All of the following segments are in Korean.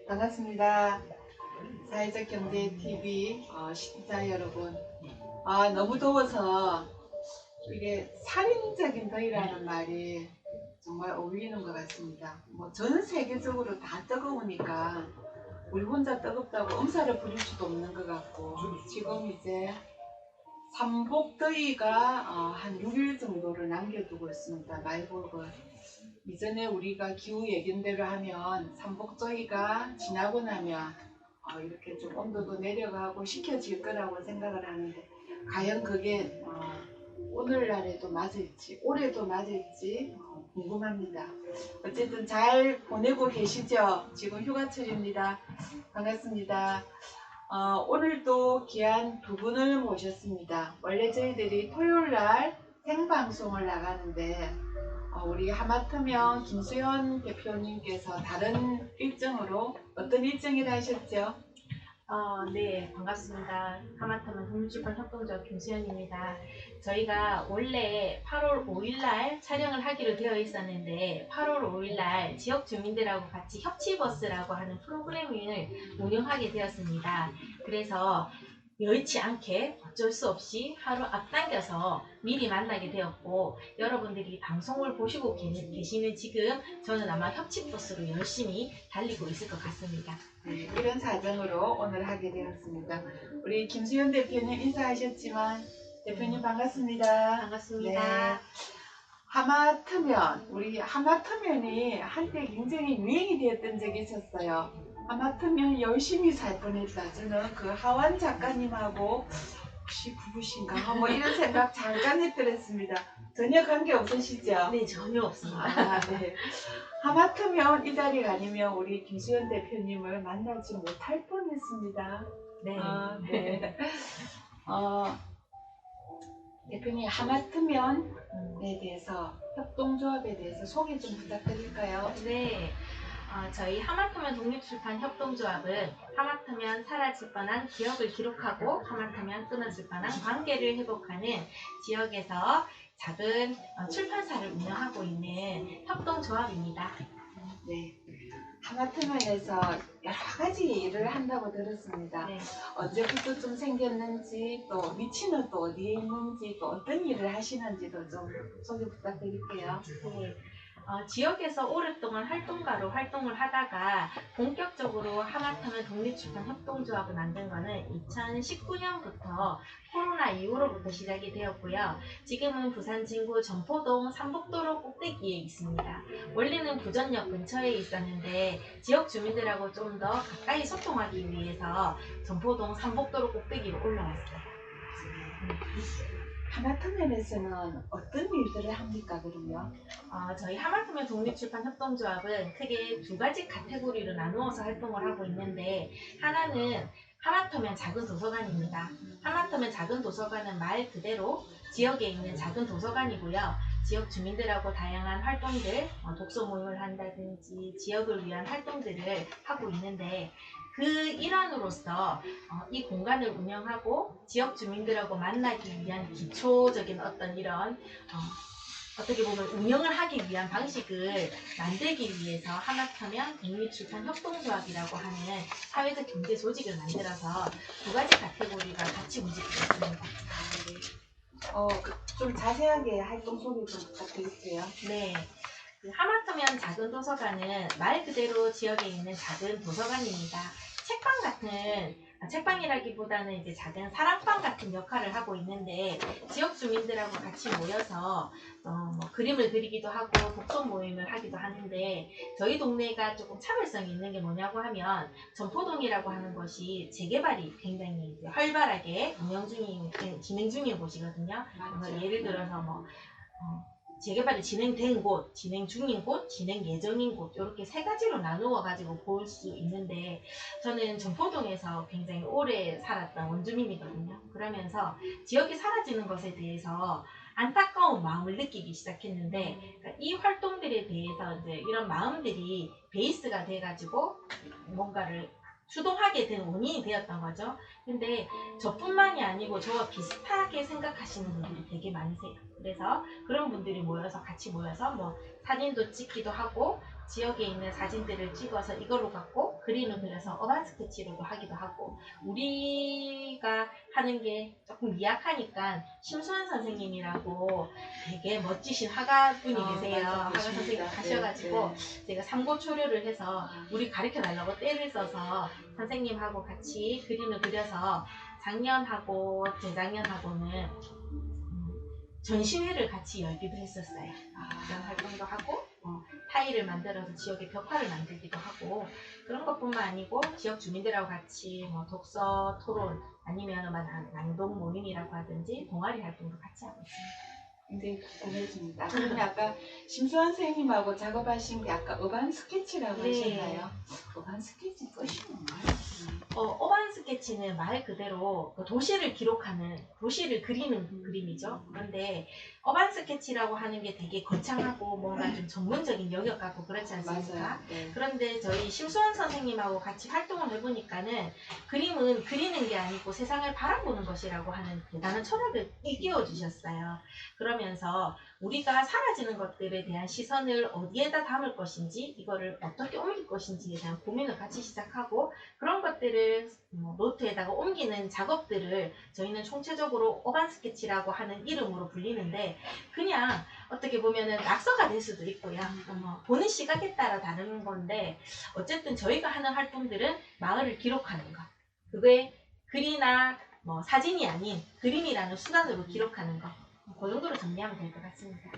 반갑습니다. 사회적 경제 TV 시청자 여러분. 너무 더워서 이게 살인적인 더위라는 말이 정말 어울리는 것 같습니다. 전 세계적으로 다 뜨거우니까 우리 혼자 뜨겁다고 엄살을 부릴 수도 없는 것 같고, 지금 이제 삼복더위가 한 6일 정도를 남겨두고 있습니다. 말복은. 이전에 우리가 기후 예견대로 하면 삼복더위가 지나고 나면 이렇게 좀 온도도 내려가고 식혀질 거라고 생각을 하는데, 과연 그게 오늘날에도 맞을지 올해도 맞을지 궁금합니다. 어쨌든 잘 보내고 계시죠? 지금 휴가철입니다. 반갑습니다. 오늘도 귀한 두 분을 모셨습니다. 원래 저희들이 토요일날 생방송을 나가는데 우리 하마터면 김수현 대표님께서 다른 일정으로 어떤 일정이라 하셨죠? 네, 반갑습니다. 하마터면 독립출판 협동조합 김수현입니다. 저희가 원래 8월 5일날 촬영을 하기로 되어 있었는데 8월 5일날 지역 주민들하고 같이 협치버스라고 하는 프로그램을 운영하게 되었습니다. 그래서 여의치 않게 어쩔 수 없이 하루 앞당겨서 미리 만나게 되었고, 여러분들이 방송을 보시고 계시는 지금 저는 아마 협치버스로 열심히 달리고 있을 것 같습니다. 네, 이런 사정으로 오늘 하게 되었습니다. 우리 김수현 대표님 인사하셨지만 대표님 반갑습니다. 반갑습니다. 네. 하마터면, 우리 하마터면이 한때 굉장히 유행이 되었던 적이 있었어요. 하마터면 열심히 살 뻔했다. 저는 그 하완 작가님하고 혹시 부부신가? 이런 생각 잠깐 했더랬습니다. 전혀 관계 없으시죠? 네, 전혀 없습니다. 네. 하마터면 이 자리가 아니면 우리 김수현 대표님을 만나지 못할 뻔했습니다. 네. 네. 대표님, 하마터면에 대해서, 협동조합에 대해서 소개 좀 부탁드릴까요? 네. 저희 하마터면 독립출판 협동조합은 하마터면 사라질 뻔한 기억을 기록하고 하마터면 끊어질 뻔한 관계를 회복하는 지역에서 작은 출판사를 운영하고 있는 협동조합입니다. 네. 하마터면에서 여러 가지 일을 한다고 들었습니다. 네. 언제부터 좀 생겼는지, 또 위치는 또 어디에 있는지, 또 어떤 일을 하시는지도 좀 소개 부탁드릴게요. 네. 지역에서 오랫동안 활동가로 활동을 하다가 본격적으로 하마터면 독립출판 협동조합을 만든 거는 2019년부터 코로나 이후로부터 시작이 되었고요. 지금은 부산 진구 전포동 삼복도로 꼭대기에 있습니다. 원래는 부전역 근처에 있었는데 지역 주민들하고 좀 더 가까이 소통하기 위해서 전포동 삼복도로 꼭대기로 올라왔어요. 하마터면에서는 어떤 일들을 합니까, 그러면? 저희 하마터면 독립출판 협동조합은 크게 두 가지 카테고리로 나누어서 활동을 하고 있는데, 하나는 하마터면 작은 도서관입니다. 하마터면 작은 도서관은 말 그대로 지역에 있는 작은 도서관이고요. 지역 주민들하고 다양한 활동들, 독서 모임을 한다든지 지역을 위한 활동들을 하고 있는데, 그 일환으로서 이 공간을 운영하고 지역 주민들하고 만나기 위한 기초적인 어떤 이런 어떻게 보면 운영을 하기 위한 방식을 만들기 위해서 하마터면 독립출판 협동조합이라고 하는 사회적 경제 조직을 만들어서 두 가지 카테고리가 같이 움직이고 있습니다. 좀 자세하게 활동 소개 좀 부탁드릴게요. 네. 하마터면 작은 도서관은 말 그대로 지역에 있는 작은 도서관입니다. 책방이라기보다는 이제 작은 사랑방 같은 역할을 하고 있는데, 지역 주민들하고 같이 모여서 그림을 그리기도 하고 독서 모임을 하기도 하는데, 저희 동네가 조금 차별성이 있는 게 뭐냐고 하면 전포동이라고 하는 것이 재개발이 굉장히 활발하게 진행 중인 곳이거든요. 예를 들어서 재개발이 진행된 곳, 진행 중인 곳, 진행 예정인 곳, 이렇게 세 가지로 나누어 가지고 볼 수 있는데, 저는 전포동에서 굉장히 오래 살았던 원주민이거든요. 그러면서 지역이 사라지는 것에 대해서 안타까운 마음을 느끼기 시작했는데, 그러니까 이 활동들에 대해서 이제 이런 마음들이 베이스가 돼가지고 뭔가를 주동하게 된 원인이 되었던 거죠. 근데 저뿐만이 아니고 저와 비슷하게 생각하시는 분들이 되게 많으세요. 그래서 그런 분들이 같이 모여서 사진도 찍기도 하고 지역에 있는 사진들을 찍어서 이걸로 갖고 그림을 그려서 어반 스케치로도 하기도 하고, 우리가 하는 게 조금 미약하니까 심수환 선생님이라고 되게 멋지신 화가분이 계세요. 맞아, 화가 선생님 계십니다. 가셔가지고 네. 제가 삼고초려를 해서 우리 가르쳐 달라고 때를 써서 선생님하고 같이 그림을 그려서 작년하고 재작년하고는 전시회를 같이 열기도 했었어요. 그런 활동도 하고 타일을 만들어서 지역의 벽화를 만들기도 하고, 그런 것뿐만 아니고 지역 주민들하고 같이 뭐 독서 토론 아니면 낭독 모임이라고 하든지 동아리 활동도 같이 하고 있습니다. 굉장히 궁금해집니다. 그러면 아까 심수환 선생님하고 작업하신 게 아까 어반 스케치라고 네. 하셨나요? 어반 스케치 뜻이 뭔가요? 어반 스케치는 말 그대로 도시를 기록하는, 도시를 그리는 그림이죠. 그런데 어반 스케치라고 하는 게 되게 거창하고 뭔가 좀 전문적인 영역 같고 그렇지 않습니까? 맞아요. 네. 그런데 저희 심수환 선생님하고 같이 활동을 해보니까는 그림은 그리는 게 아니고 세상을 바라보는 것이라고 하는 대단한 철학을 일깨워 주셨어요. 그러면서 우리가 사라지는 것들에 대한 시선을 어디에다 담을 것인지, 이거를 어떻게 옮길 것인지에 대한 고민을 같이 시작하고, 그런 것들을 노트에다가 옮기는 작업들을 저희는 총체적으로 어반 스케치라고 하는 이름으로 불리는데, 그냥 어떻게 보면은 낙서가 될 수도 있고요. 보는 시각에 따라 다른 건데, 어쨌든 저희가 하는 활동들은 마을을 기록하는 것, 그게 글이나 사진이 아닌 그림이라는 수단으로 기록하는 것, 그 정도로 정리하면 될 것 같습니다.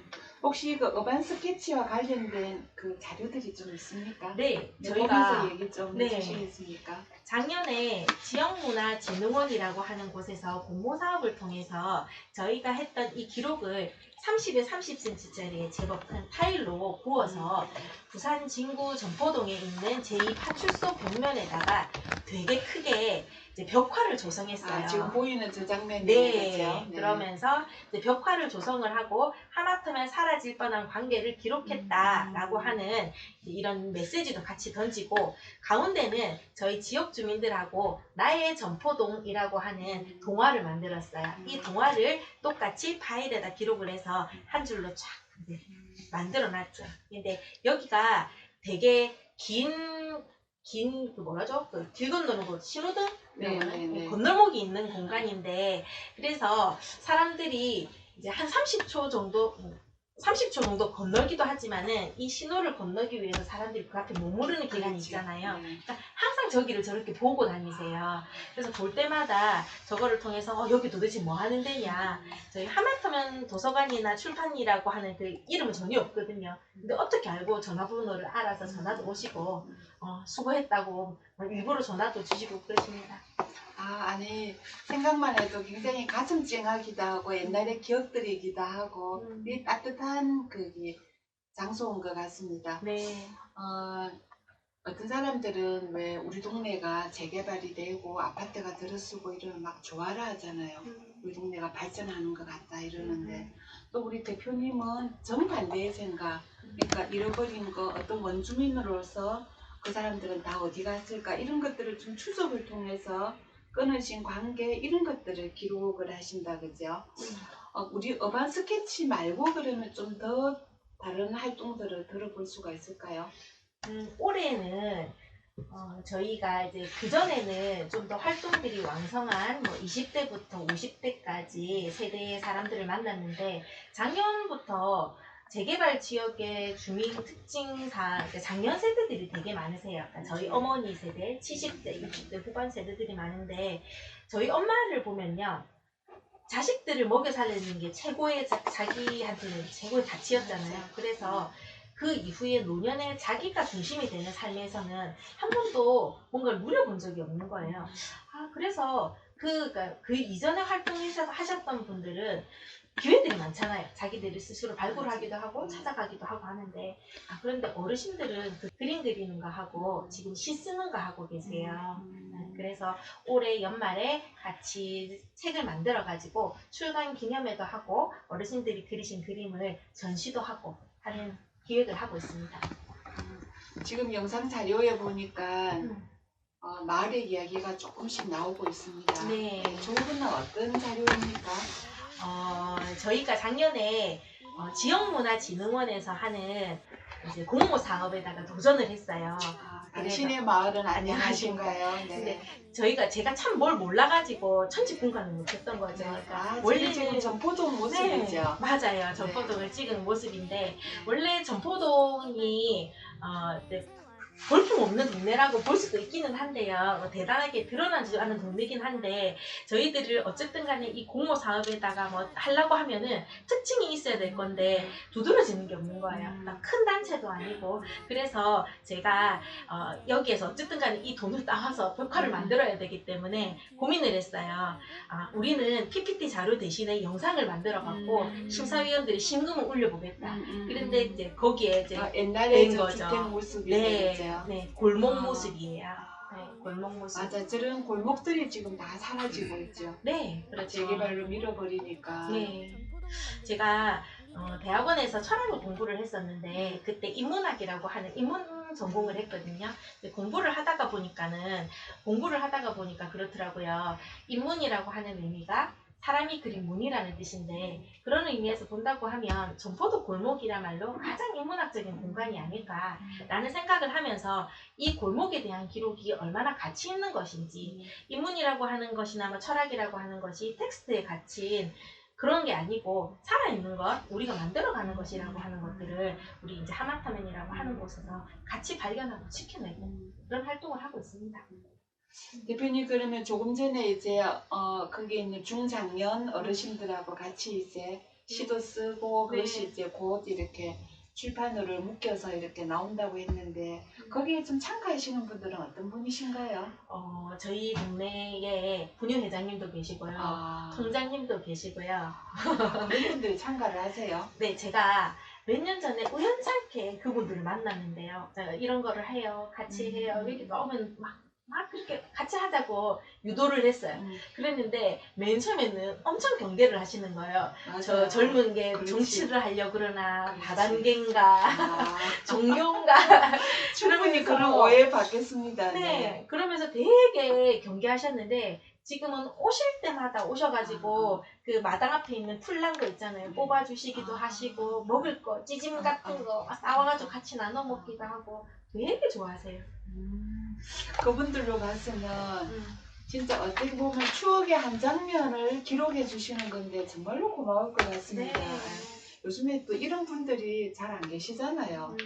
혹시 그 어반 스케치와 관련된 그 자료들이 좀 있습니까? 네, 보면서 저희가 얘기 좀 네. 해주시겠습니까? 작년에 지역문화진흥원이라고 하는 곳에서 공모사업을 통해서 저희가 했던 이 기록을 30에 30cm짜리 제법 큰 타일로 구워서 부산 진구 전포동에 있는 제2파출소 벽면에다가 되게 크게 이제 벽화를 조성했어요. 지금 보이는 저 장면이 네, 거죠? 그러면서 이제 벽화를 조성을 하고 하마터면 사라질 뻔한 관계를 기록했다라고 하는 이런 메시지도 같이 던지고, 가운데는 저희 지역 주민들하고 나의 전포동이라고 하는 동화를 만들었어요. 이 동화를 똑같이 파일에다 기록을 해서 한 줄로 쫙 만들어놨죠. 근데 여기가 되게 그 뭐라죠? 그 길 건너는 곳, 신호등? 네. 건널목이 있는 공간인데, 그래서 사람들이 이제 한 30초 정도 건널기도 하지만은 이 신호를 건너기 위해서 사람들이 그 앞에 머무르는 기간이 있잖아요. 그러니까 항상 저기를 저렇게 보고 다니세요. 그래서 볼 때마다 저거를 통해서 여기 도대체 뭐 하는 데냐. 저희 하마터면 도서관이나 출판이라고 하는 그 이름은 전혀 없거든요. 근데 어떻게 알고 전화번호를 알아서 전화도 오시고 수고했다고 일부러 전화도 주시고 그러십니다. 아니 생각만 해도 굉장히 가슴 찡하기도 하고 옛날의 기억들이기도 하고 이 따뜻한 그 장소인 것 같습니다. 네. 어떤 사람들은 왜 우리 동네가 재개발이 되고 아파트가 들어서고 이러면 막 좋아라 하잖아요. 우리 동네가 발전하는 것 같다 이러는데, 또 우리 대표님은 정반대의 생각. 그러니까 잃어버린 거, 어떤 원주민으로서 그 사람들은 다 어디 갔을까, 이런 것들을 좀 추적을 통해서 끊어진 관계, 이런 것들을 기록을 하신다 그죠? 우리 어반 스케치 말고 그러면 좀 더 다른 활동들을 들어볼 수가 있을까요? 올해는 저희가 이제 그전에는 좀 더 활동들이 왕성한 20대부터 50대까지 세대의 사람들을 만났는데, 작년부터 재개발 지역의 주민 특징상 그러니까 작년 세대들이 되게 많으세요. 그러니까 저희 어머니 세대, 70대, 60대 후반 세대들이 많은데, 저희 엄마를 보면요, 자식들을 먹여 살리는 게 자기한테는 최고의 가치였잖아요. 그래서 그 이후에 노년에 자기가 중심이 되는 삶에서는 한 번도 뭔가를 누려본 적이 없는 거예요. 그래서 그 이전에 활동하셨던 분들은 기회들이 많잖아요. 자기들이 스스로 발굴하기도 하고 찾아가기도 하고 하는데, 그런데 어르신들은 그 그림 그리는 거 하고 지금 시 쓰는 거 하고 계세요. 그래서 올해 연말에 같이 책을 만들어 가지고 출간 기념회도 하고 어르신들이 그리신 그림을 전시도 하고 하는 기획을 하고 있습니다. 지금 영상 자료에 보니까 마을의 이야기가 조금씩 나오고 있습니다. 네. 저거는 어떤 자료입니까? 저희가 작년에 지역문화진흥원에서 하는 이제 공모 사업에다가 도전을 했어요. 당신의 마을은 안녕하신가요? 안녕하신가요? 근데 제가 참 뭘 몰라가지고 천지분간을 못했던 거죠. 그러니까 원래 지금 전포동 모습이죠. 네, 맞아요. 전포동을 찍은 모습인데 원래 전포동이 이제 볼품없는 동네라고 볼 수도 있기는 한데요. 대단하게 드러나지 않은 동네긴 한데 저희들을 어쨌든 간에 이 공모 사업에다가 뭐 하려고 하면은 특징이 있어야 될 건데 두드러지는 게 없는 거예요. 그러니까 큰 단체도 아니고 그래서 제가 여기에서 어쨌든 간에 이 돈을 따와서 벽화를 만들어야 되기 때문에 고민을 했어요. 우리는 PPT 자료 대신에 영상을 만들어 갖고 심사위원들이 심금을 울려보겠다. 그런데 이제 거기에 이제 옛날에 저 거죠. 주택 모습이 네, 골목 모습이에요. 네, 골목 모습. 맞아, 저런 골목들이 지금 다 사라지고 있죠. 네, 그렇죠. 재개발로 밀어버리니까. 네, 제가 대학원에서 철학을 공부를 했었는데 그때 인문학이라고 하는 인문 전공을 했거든요. 근데 공부를 하다가 보니까 그렇더라고요. 인문이라고 하는 의미가 사람이 그린 문이라는 뜻인데 그런 의미에서 본다고 하면 전포도 골목이라말로 가장 인문학적인 공간이 아닐까라는 생각을 하면서 이 골목에 대한 기록이 얼마나 가치 있는 것인지 인문이라고 하는 것이나 뭐 철학이라고 하는 것이 텍스트에 갇힌 그런 게 아니고 살아있는 것, 우리가 만들어가는 것이라고 하는 것들을 우리 이제 하마터면이라고 하는 곳에서 같이 발견하고 지켜내고 그런 활동을 하고 있습니다. 대표님, 그러면 조금 전에 이제 거기 있는 중장년 어르신들하고 같이 이제 시도 쓰고 그것이 이제 곧 이렇게 출판으로 묶여서 이렇게 나온다고 했는데 거기에 좀 참가하시는 분들은 어떤 분이신가요? 저희 동네에 분유회장님도 계시고요. 총장님도 계시고요. 그런 분들이 참가를 하세요? 네, 제가 몇 년 전에 우연찮게 그분들을 만났는데요. 이런 거를 해요. 같이 해요. 이렇게 나오면 막 그렇게 같이 하자고 유도를 했어요. 그랬는데 맨 처음에는 엄청 경계를 하시는 거예요. 맞아요. 저 젊은 게 그렇지. 정치를 하려고 그러나 그렇지. 다단계인가 종교인가 충분히 그런 오해 받겠습니다. 네, 그러면서 되게 경계하셨는데 지금은 오실 때마다 오셔가지고 그 마당 앞에 있는 풀난 거 있잖아요. 뽑아주시기도 하시고 먹을 거 찌짐 같은 거 싸워가지고 같이 나눠 먹기도 하고 되게 좋아하세요. 그분들로 봐서는 진짜 어떻게 보면 추억의 한 장면을 기록해 주시는 건데 정말로 고마울 것 같습니다. 네. 요즘에 또 이런 분들이 잘 안 계시잖아요. 네.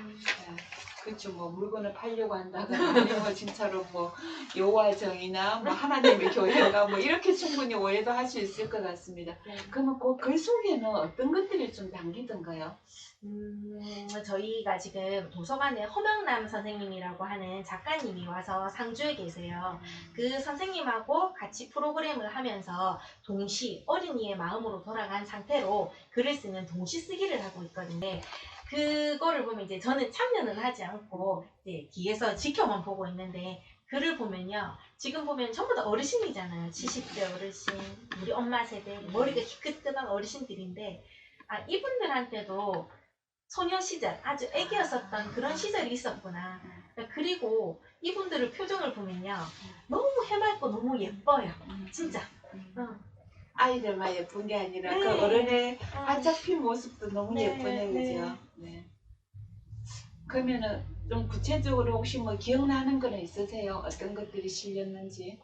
그렇죠. 뭐 물건을 팔려고 한다거나 아니면 진짜로 뭐 여호와정이나 뭐 하나님의 교회가 뭐 이렇게 충분히 오해도 할 수 있을 것 같습니다. 그러면 그 글 속에는 어떤 것들이 좀 담기던가요? 저희가 지금 도서관에 허명남 선생님이라고 하는 작가님이 와서 상주에 계세요. 그 선생님하고 같이 프로그램을 하면서 동시 어린이의 마음으로 돌아간 상태로 글을 쓰는 동시 쓰기를 하고 있거든요. 그거를 보면 이제 저는 참여는 하지 않고 이제 뒤에서 지켜만 보고 있는데 글을 보면요. 지금 보면 전부 다 어르신이잖아요. 70대 어르신, 우리 엄마 세대, 머리가 희끗끗한 어르신들인데 이분들한테도 소녀 시절, 아주 애기였었던 그런 시절이 있었구나. 그리고 이분들의 표정을 보면요. 너무 해맑고 너무 예뻐요. 진짜. 아이들만 예쁜 게 아니라 네. 그 어른의 활짝 핀 모습도 너무 네, 예쁘네요. 네. 그죠? 네. 그러면은 좀 구체적으로 혹시 뭐 기억나는 거는 있으세요? 어떤 것들이 실렸는지?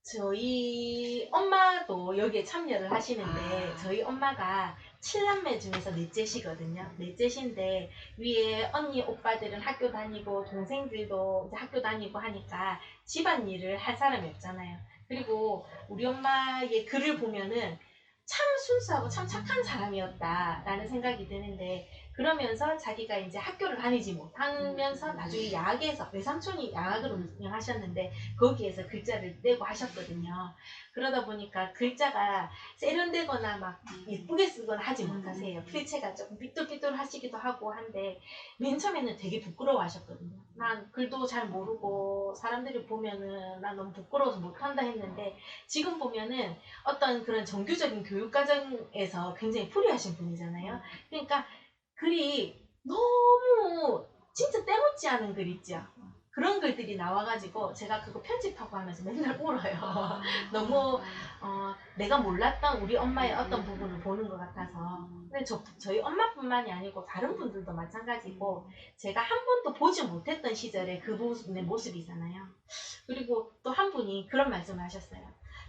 저희 엄마도 여기에 참여를 하시는데 저희 엄마가 7남매 중에서 넷째시거든요. 넷째신데 위에 언니 오빠들은 학교 다니고 동생들도 이제 학교 다니고 하니까 집안일을 할 사람이 없잖아요. 그리고 우리 엄마의 글을 보면은 참 순수하고 참 착한 사람이었다라는 생각이 드는데 그러면서 자기가 이제 학교를 다니지 못하면서 나중에 야학에서 외삼촌이 야학을 운영하셨는데 거기에서 글자를 떼고 하셨거든요. 그러다 보니까 글자가 세련되거나 막 예쁘게 쓰거나 하지 못하세요. 필체가 조금 삐뚤삐뚤 하시기도 하고 한데 맨 처음에는 되게 부끄러워 하셨거든요. 난 글도 잘 모르고 사람들이 보면은 난 너무 부끄러워서 못한다 했는데 지금 보면은 어떤 그런 정규적인 교육과정에서 굉장히 풀이하신 분이잖아요. 그러니까 글이 너무 진짜 때묻지 않은 글 있죠. 그런 글들이 나와가지고 제가 그거 편집하고 하면서 맨날 울어요. 너무 내가 몰랐던 우리 엄마의 어떤 부분을 보는 것 같아서. 근데 저희 엄마뿐만이 아니고 다른 분들도 마찬가지고 제가 한 번도 보지 못했던 시절에 그 분의 모습이잖아요. 그리고 또 한 분이 그런 말씀을 하셨어요.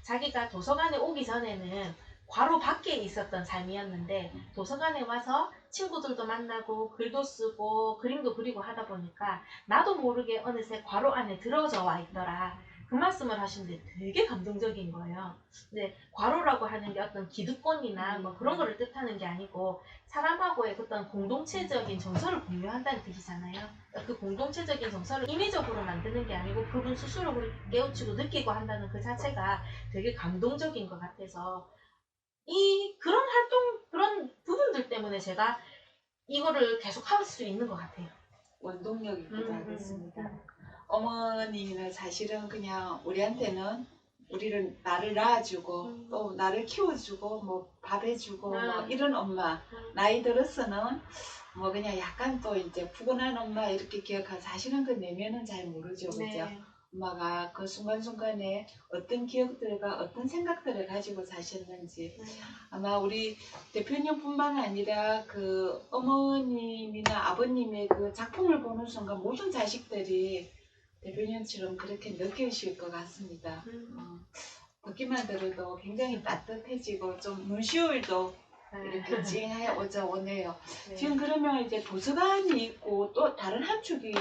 자기가 도서관에 오기 전에는 괄호 밖에 있었던 삶이었는데 도서관에 와서 친구들도 만나고 글도 쓰고 그림도 그리고 하다 보니까 나도 모르게 어느새 괄호 안에 들어져 와 있더라. 그 말씀을 하시는데 되게 감동적인 거예요. 근데 괄호라고 하는 게 어떤 기득권이나 뭐 그런 거를 뜻하는 게 아니고 사람하고의 어떤 공동체적인 정서를 공유한다는 뜻이잖아요. 그 공동체적인 정서를 인위적으로 만드는 게 아니고 그분 스스로 깨우치고 느끼고 한다는 그 자체가 되게 감동적인 것 같아서 그런 활동, 그런 부분들 때문에 제가 이거를 계속 할 수 있는 것 같아요. 원동력이기도 하겠습니다. 어머니는 사실은 그냥 우리한테는 나를 낳아주고 또 나를 키워주고 뭐 밥 해주고 뭐 이런 엄마, 나이 들어서는 뭐 그냥 약간 또 이제 푸근한 엄마 이렇게 기억하고 사실은 그 내면은 잘 모르죠, 그죠? 네. 엄마가 그 순간순간에 어떤 기억들과 어떤 생각들을 가지고 사셨는지 아마 우리 대표님뿐만 아니라 그 어머님이나 아버님의 그 작품을 보는 순간 모든 자식들이 대표님처럼 그렇게 느끼실 것 같습니다. 듣기만 들어도 굉장히 따뜻해지고 좀 눈시울도 이렇게 찡해 오네요. 네. 지금 그러면 이제 도서관이 있고 또 다른 한 축이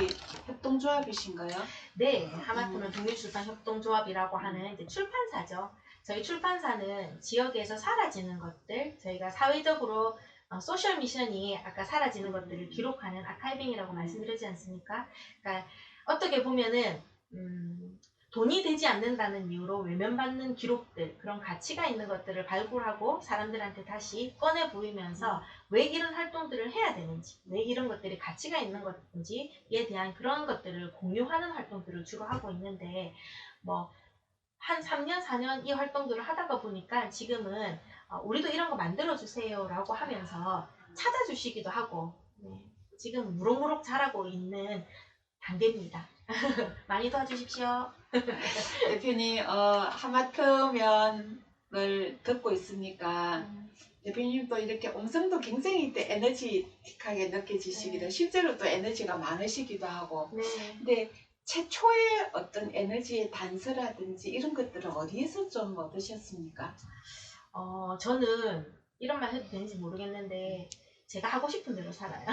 협동조합이신가요? 네, 하마터면 독립출판협동조합이라고 하는 이제 출판사죠. 저희 출판사는 지역에서 사라지는 것들, 저희가 사회적으로 소셜 미션이 아까 사라지는 것들을 기록하는 아카이빙이라고 말씀드리지 않습니까? 그러니까 어떻게 보면은 돈이 되지 않는다는 이유로 외면받는 기록들, 그런 가치가 있는 것들을 발굴하고 사람들한테 다시 꺼내 보이면서 왜 이런 활동들을 해야 되는지, 왜 이런 것들이 가치가 있는 것인지에 대한 그런 것들을 공유하는 활동들을 주로 하고 있는데 뭐 한 3년, 4년 이 활동들을 하다가 보니까 지금은 우리도 이런 거 만들어주세요 라고 하면서 찾아주시기도 하고 지금 무럭무럭 자라고 있는 단계입니다. 많이 도와주십시오. 대표님 하마터면을 듣고 있으니까 대표님도 이렇게 음성도 굉장히 에너지틱하게 느껴지시기도 실제로 또 에너지가 많으시기도 하고 근데 최초의 어떤 에너지의 단서라든지 이런 것들은 어디에서 좀 얻으셨습니까? 저는 이런 말 해도 되는지 모르겠는데 제가 하고 싶은 대로 살아요.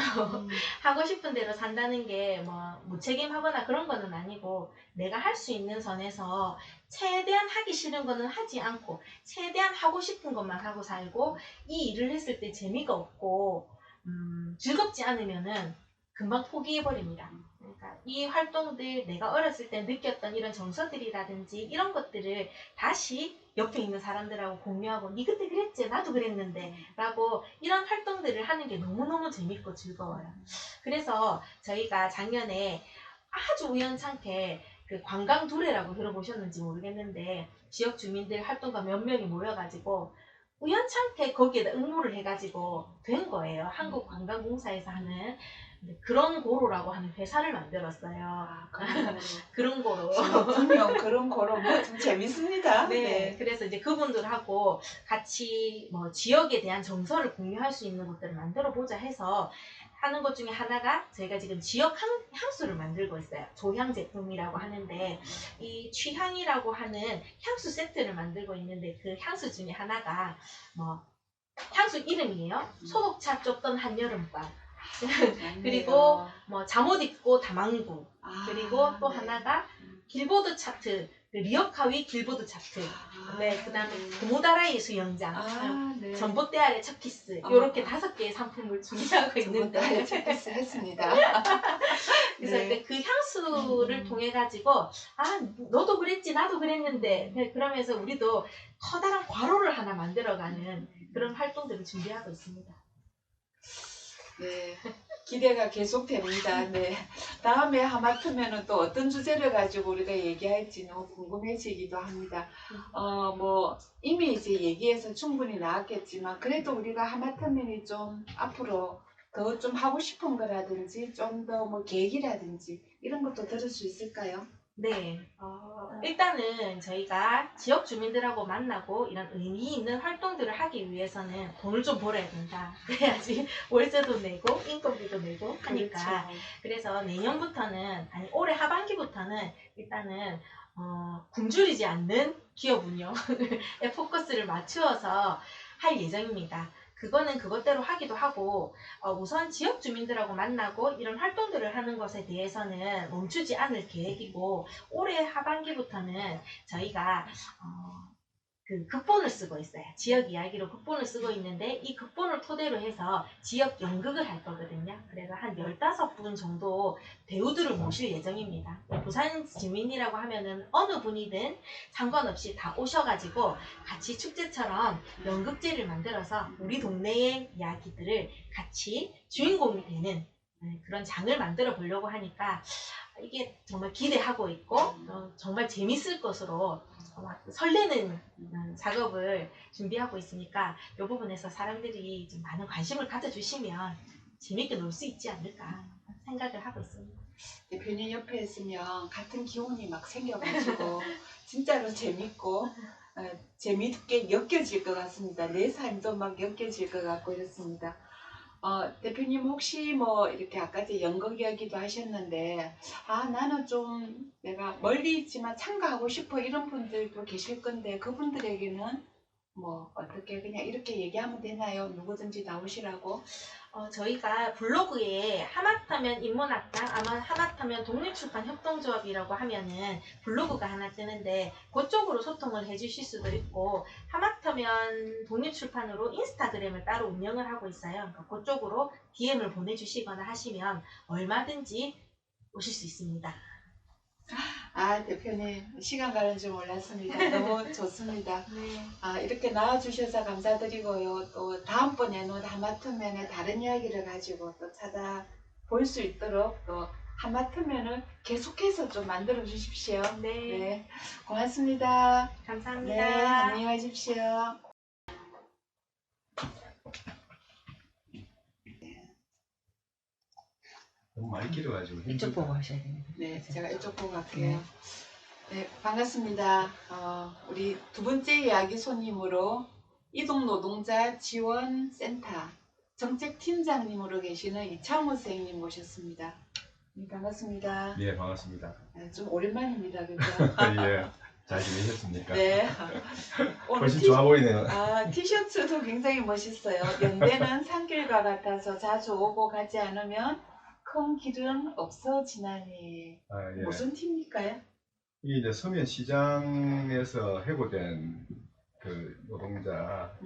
하고 싶은 대로 산다는 게 뭐 무책임하거나 그런 거는 아니고 내가 할 수 있는 선에서 최대한 하기 싫은 거는 하지 않고 최대한 하고 싶은 것만 하고 살고 이 일을 했을 때 재미가 없고 즐겁지 않으면은 금방 포기해버립니다. 그러니까 이 활동들 내가 어렸을 때 느꼈던 이런 정서들이라든지 이런 것들을 다시 옆에 있는 사람들하고 공유하고 니 그때 그랬지 나도 그랬는데 라고 이런 활동들을 하는 게 너무너무 재밌고 즐거워요. 그래서 저희가 작년에 아주 우연찮게 그 관광두레라고 들어보셨는지 모르겠는데 지역 주민들 활동가 몇 명이 모여가지고 우연찮게 거기에다 응모를 해가지고 된 거예요. 한국관광공사에서 하는 그런 고로라고 하는 회사를 만들었어요. 그런 고로. 분명 그런 거로 뭐 좀 재밌습니다. 네, 그래서 이제 그분들하고 같이 뭐 지역에 대한 정서를 공유할 수 있는 것들을 만들어 보자 해서 하는 것 중에 하나가 저희가 지금 지역 향수를 만들고 있어요. 조향 제품이라고 하는데 이 취향이라고 하는 향수 세트를 만들고 있는데 그 향수 중에 하나가 뭐 향수 이름이에요. 소독차 쫓던 한여름밤. 그리고 뭐 잠옷 입고 다망구. 그리고 또 하나가 길보드 차트. 리어카위 길보드 차트. 네, 그 다음에 고무다라이 수영장. 전봇대 아래 첫 키스. 이렇게 5개의 상품을 준비하고 있는데. 전봇대 아래 첫 키스 했습니다. 그래서 그 향수를 통해 가지고 너도 그랬지 나도 그랬는데 그러면서 우리도 커다란 괄호를 하나 만들어가는 그런 활동들을 준비하고 있습니다. 네, 기대가 계속됩니다. 네, 다음에 하마터면은 또 어떤 주제를 가지고 우리가 얘기할지 너무 궁금해지기도 합니다. 뭐 이미 이제 얘기해서 충분히 나왔겠지만 그래도 우리가 하마터면이 좀 앞으로 더 좀 하고 싶은 거라든지 좀 더 뭐 계획이라든지 이런 것도 들을 수 있을까요? 네. 일단은 저희가 지역 주민들하고 만나고 이런 의미 있는 활동들을 하기 위해서는 돈을 좀 벌어야 된다. 그래야지 월세도 내고 인건비도 내고 하니까. 그렇죠. 그래서 내년부터는, 아니 올해 하반기부터는 일단은 굶주리지 않는 기업 운영에 포커스를 맞추어서 할 예정입니다. 그거는 그것대로 하기도 하고 우선 지역 주민들하고 만나고 이런 활동들을 하는 것에 대해서는 멈추지 않을 계획이고, 올해 하반기부터는 저희가 그 극본을 쓰고 있어요. 지역 이야기로 극본을 쓰고 있는데 이 극본을 토대로 해서 지역 연극을 할 거거든요. 그래서 한 15분 정도 배우들을 모실 예정입니다. 부산 주민이라고 하면은 어느 분이든 상관없이 다 오셔가지고 같이 축제처럼 연극제를 만들어서 우리 동네의 이야기들을 같이 주인공이 되는 그런 장을 만들어 보려고 하니까 이게 정말 기대하고 있고 정말 재밌을 것으로 설레는 작업을 준비하고 있으니까 이 부분에서 사람들이 좀 많은 관심을 가져주시면 재밌게 놀 수 있지 않을까 생각을 하고 있습니다. 대표님 옆에 있으면 같은 기운이 막 생겨가지고 진짜로 재밌고 재밌게 엮여질 것 같습니다. 내 삶도 막 엮여질 것 같고 이렇습니다. 대표님 혹시 뭐 이렇게 아까 연극 이야기도 하셨는데 나는 좀 내가 멀리 있지만 참가하고 싶어 이런 분들도 계실 건데 그분들에게는 뭐 어떻게 그냥 이렇게 얘기하면 되나요? 누구든지 나오시라고? 저희가 블로그에 하마터면 인문학당, 아마 하마터면 독립출판협동조합이라고 하면은 블로그가 하나 뜨는데 그쪽으로 소통을 해주실 수도 있고, 하마터면 독립출판으로 인스타그램을 따로 운영을 하고 있어요. 그러니까 그쪽으로 DM을 보내주시거나 하시면 얼마든지 오실 수 있습니다. 대표님 시간 가는 줄 몰랐습니다. 너무 좋습니다. 네. 이렇게 나와주셔서 감사드리고요. 또 다음번에는 하마터면의 다른 이야기를 가지고 또 찾아볼 수 있도록 또 하마터면을 계속해서 좀 만들어 주십시오. 네. 고맙습니다. 감사합니다. 네, 안녕히 가십시오. 너무 많이 길어가지고 이쪽 보고 하셔야 됩니다. 네, 제가 이쪽 보고 갈게요. 네, 반갑습니다. 우리 두 번째 이야기 손님으로 이동노동자 지원센터 정책팀장님으로 계시는 이창호 선생님 모셨습니다. 네, 반갑습니다. 네, 반갑습니다. 좀 오랜만입니다. 그죠? 예, 잘 지내셨습니까? 네. 오늘 훨씬 좋아 보이네요. 티셔츠도 굉장히 멋있어요. 연대는 산길과 같아서 자주 오고 가지 않으면 큰 길은 없어지나니. 예. 무슨 팀일까요? 이게 이제 서면 시장에서 해고된 그 노동자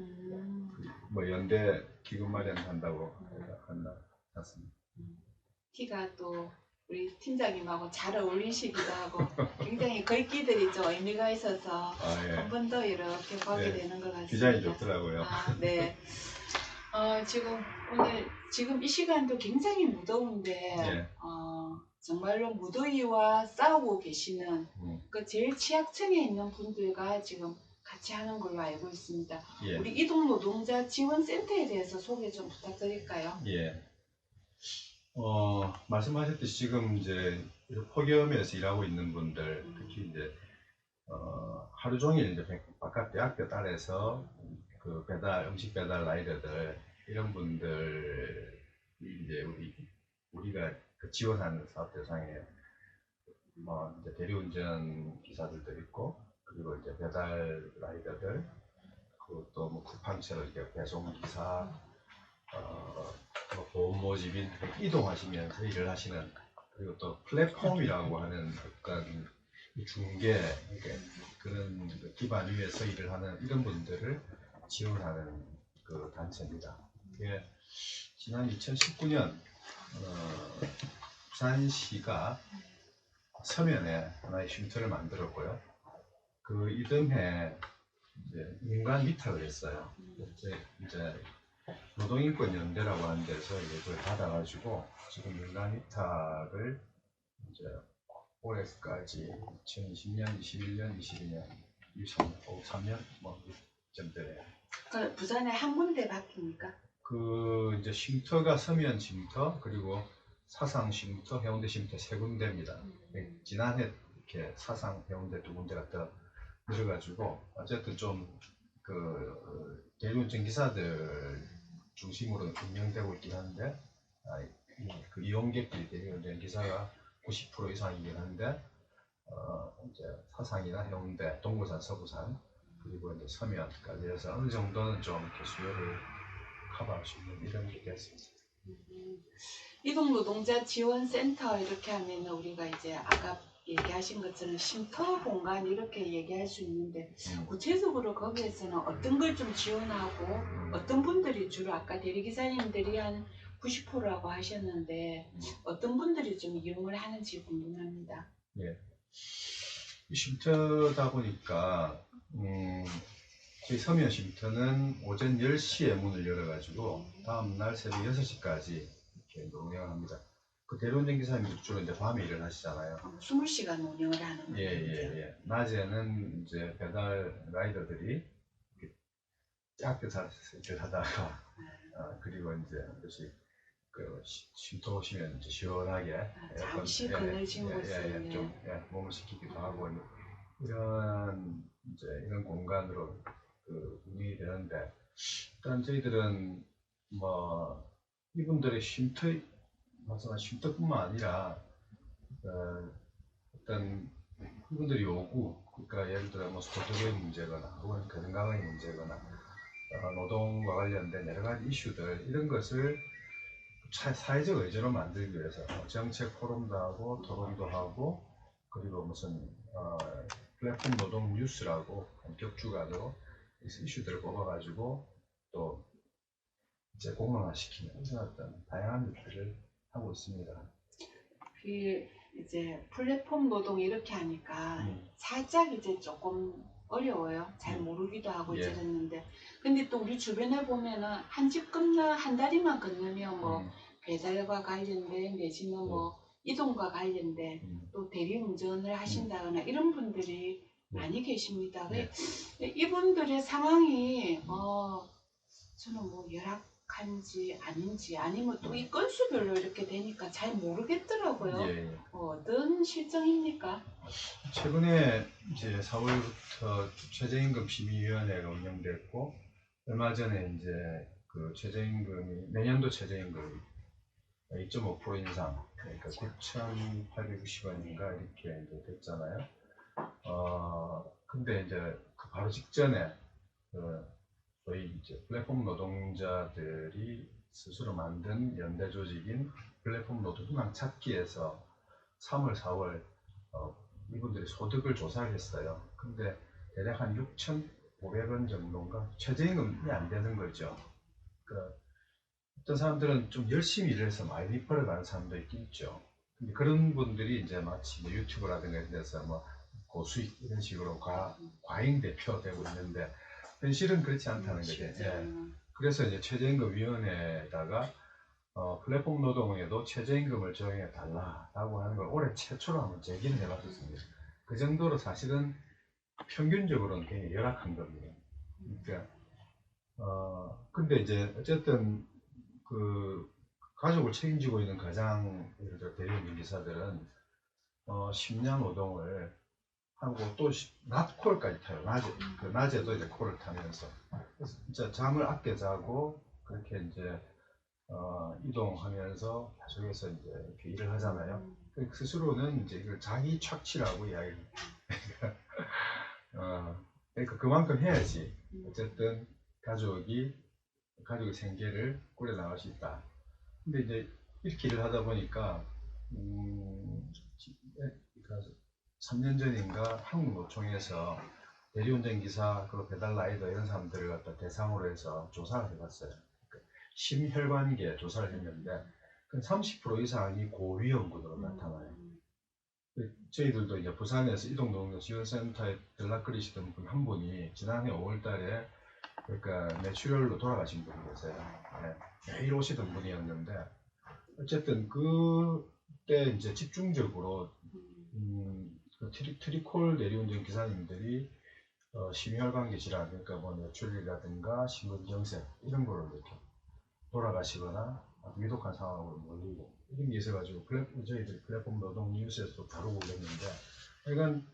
뭐 연대 기금 마련한다고 한다 같습니다. 티가 또 우리 팀장님하고 잘 어울리시기도 하고 굉장히 글귀들이 좀 의미가 있어서 예. 한 번 더 이렇게 보게 네. 되는 것 같습니다. 디자인이 좋더라고요. 네. 지금 이 시간도 굉장히 무더운데 예. 정말로 무더위와 싸우고 계시는 그 제일 취약층에 있는 분들과 지금 같이 하는 걸로 알고 있습니다. 예. 우리 이동노동자 지원센터에 대해서 소개 좀 부탁드릴까요? 예. 말씀하셨듯이 지금 이제 폭염에서 일하고 있는 분들, 특히 이제 하루 종일 이제 바깥 대학교 딸에서 그 음식 배달 라이더들 이런 분들 이제 우리가 그 지원하는 사업 대상에 뭐 이제 대리운전 기사들도 있고, 그리고 이제 배달 라이더들, 그것도 뭐 쿠팡처럼 이렇게 배송 기사, 뭐 보험 모집인 이동하시면서 일을 하시는, 그리고 또 플랫폼이라고 하는 어떤 중개 그런 기반 위에서 일을 하는 이런 분들을 지원하는 그 단체입니다. 이게 지난 2019년 부산시가 서면에 하나의 쉼터를 만들었고요. 그 이듬해 이제 민간 위탁을 했어요. 이제 노동인권연대라고 하는 데서 이걸 받아가지고 지금 민간 위탁을 이제 올해까지 2020년, 21년, 22년, 23년 뭐 이쯤 돼요. 그 부산에 한 군데 바뀝니까? 그 이제 쉼터가 서면 쉼터, 그리고 사상 쉼터, 해운대 쉼터 3군데입니다. 지난해 이렇게 사상 해운대 2군데가 더 늘어가지고 어쨌든 좀 그 대리운전 기사들 중심으로 운영되고 있긴 한데 그 이용객들이 대리운전 기사가 90% 이상이긴 한데 이제 사상이나 해운대, 동부산, 서부산 그리고 이제 서면까지 해서 어느 정도는 좀 이렇게 수요를 커버할 수 있는 이런 게 됐습니다. 이동 노동자 지원 센터 이렇게 하면 우리가 이제 아까 얘기하신 것처럼 쉼터 공간 이렇게 얘기할 수 있는데 구체적으로 거기에서는 어떤 걸 좀 지원하고 어떤 분들이 주로 아까 대리기사님들이 한 90%라고 하셨는데 어떤 분들이 좀 이용을 하는지 궁금합니다. 예. 이 쉼터다 보니까 저희 서면 쉼터는 오전 10시에 문을 열어가지고 다음날 새벽 6시까지 이렇게 운영합니다. 그 대리운전 기사님들 주로 이제 밤에 일을 하시잖아요. 20시간 운영을 하는 거죠. 예. 낮에는 이제 배달 라이더들이 작게 일을 하다가 그리고 이제 역시 그 쉼터 오시면 이제 시원하게 잠시 그늘 짚을 수 있는 좀 몸을 식히기도 하고 이런 이제 이런 공간으로 그 운영이 되는데 일단 저희들은 뭐 이분들의 쉼터 쉼터뿐만 아니라 어떤 이분들이 요구 그러니까 예를 들어 뭐 소득의 문제거나 혹은 건강의 문제거나 노동과 관련된 여러 가지 이슈들 이런 것을 사회적 의제로 만들기 위해서 정책 포럼도 하고 토론도 하고 그리고 무슨 플랫폼 노동 뉴스라고 본격 주간으로 이슈들을 뽑아가지고 또 이제 공론화시키는 이런 어떤 다양한 일들을 하고 있습니다. 이제 플랫폼 노동 이렇게 하니까 살짝 이제 조금 어려워요. 잘 모르기도 하고 이랬는데 근데 또 우리 주변에 보면은 한 집 건너 한 다리만 건너면 뭐 배달과 관련된 내지는 뭐 이동과 관련된 또 대리운전을 하신다거나 이런 분들이 많이 계십니다. 이분들의 상황이 저는 뭐 열악한지 아닌지 아니면 또 이 건수별로 이렇게 되니까 잘 모르겠더라고요. 어떤 실정입니까? 최근에 이제 4월부터 최저임금 심의위원회가 운영됐고 얼마 전에 이제 그 최저임금이 내년도 최저임금이 2.5% 인상 그러니까 9,860원인가 이렇게 이제 됐잖아요. 근데 이제 그 바로 직전에 저희 이제 플랫폼 노동자들이 스스로 만든 연대 조직인 플랫폼 노동 희망 찾기에서 3월, 4월 이분들이 소득을 조사를 했어요. 근데 대략 한 6,500원 정도인가 최저임금이 안 되는 거죠. 그러니까 어떤 사람들은 좀 열심히 일해서 많이 벌어가는 사람도 있긴 있죠. 근데 그런 분들이 이제 마치 유튜브라든가 이런 데서 뭐 고수익 이런 식으로 과잉 대표되고 있는데 현실은 그렇지 않다는 거죠. 그래서 이제 최저임금위원회에다가 플랫폼 노동에도 최저임금을 적용해 달라라고 하는 걸 올해 최초로 한번 제기를 해봤었습니다. 그 정도로 사실은 평균적으로는 굉장히 열악한 겁니다. 그러니까 근데 이제 어쨌든 그 가족을 책임지고 있는 가장 예를 들어 대리운전 기사들은 심야 노동을 하고 또 낮 콜까지 타요. 낮에도 이제 콜을 타면서 그래서 진짜 잠을 아껴 자고 그렇게 이제 이동하면서 계속해서 이제 이렇게 일을 하잖아요. 스스로는 이제 이걸 자기 착취라고 이야기를 그러니까 그만큼 해야지 어쨌든 가족의 생계를 꾸려 나갈 수 있다. 근데 이제 이렇게 일을 하다 보니까 3년 전인가 한국노총에서 대리운전 기사 그리고 배달 라이더 이런 사람들을 갖다 대상으로 해서 조사를 해봤어요. 심혈관계 조사를 했는데 30% 이상이 고위험군으로 나타나요. 저희들도 이제 부산에서 이동노동자 지원센터에 연락드리시던 분 한 분이 지난해 5월달에 그러니까 뇌출혈로 돌아가신 분이 계세요. 매일 오시던 분이었는데 어쨌든 그때 이제 집중적으로 트리콜 대리운전 기사님들이 심혈관계 질환 그러니까 뭐 뇌출혈이라든가 심근경색 이런 거로 이렇게 돌아가시거나 위독한 상황으로 몰리고 이런 게 있어가지고 저희들 플랫폼 노동 뉴스에서도 다루고 그랬는데, 그러니까